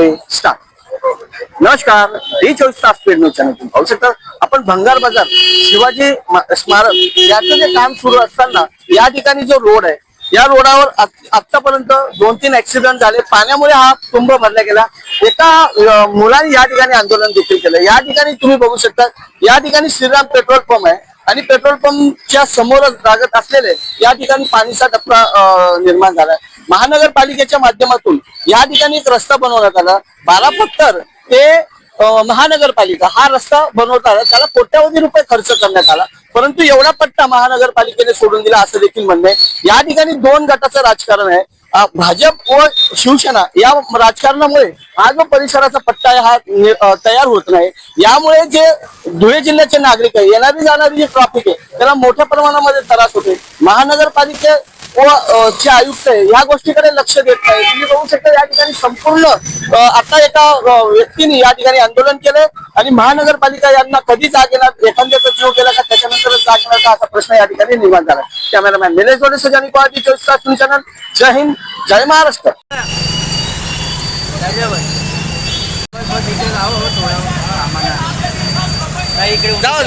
3 start. नमस्कार, ही 24 तास paid news channel पाहू शकता आपण. भंगार बाजार शिवाजी स्मारक याचं जे काम सुरू असताना या ठिकाणी जो रोड आहे, या रोडावर आतापर्यंत 2-3 ऍक्सिडेंट झाले. पाण्यामुळे हा तुंब भरला गेला. एका मुलाने या ठिकाणी आंदोलन देखील केलं. या ठिकाणी तुम्ही बघू शकता, या ठिकाणी श्रीराम पेट्रोल पंप आहे आणि पेट्रोल पंपच्या समोरच लागत असलेले या ठिकाणी पाणीचा टप्पा निर्माण झाला. महानगरपालिकेच्या माध्यमातून या ठिकाणी एक रस्ता बनवण्यात आला. 12 पत्तर ते महानगरपालिका हा रस्ता बनवता आला. त्याला कोट्यावधी रुपये खर्च करण्यात आला, परंतु एवढा पट्टा महानगरपालिकेने सोडून दिला असं देखील म्हणणे. या ठिकाणी 2 गटाचं राजकारण आहे. भाजप व शिवसेना या राजकारणामुळे हा जो परिसराचा पट्टा आहे हा तयार होत नाही. यामुळे जे धुळे जिल्ह्याचे नागरिक आहे, येणारी जाणारी जी ट्रॅफिक आहे त्याला मोठ्या प्रमाणामध्ये त्रास होते. महानगरपालिके व चे आयुक्त आहे या गोष्टीकडे लक्ष देत नाही. तुम्ही बघू शकता या ठिकाणी संपूर्ण आता एका व्यक्तीने या ठिकाणी आंदोलन केलं आणि महानगरपालिका यांना कधी जाग येणार, एखाद्याचा जीव गेला का त्याच्यानंतरच जाग येणार का, असा प्रश्न या ठिकाणी निर्माण झाला. कॅमेरामॅन निलेश जोडे सजानी पाहती 24 तास न्यूज चॅनल. जय हिंद, जय महाराष्ट्र. जाऊ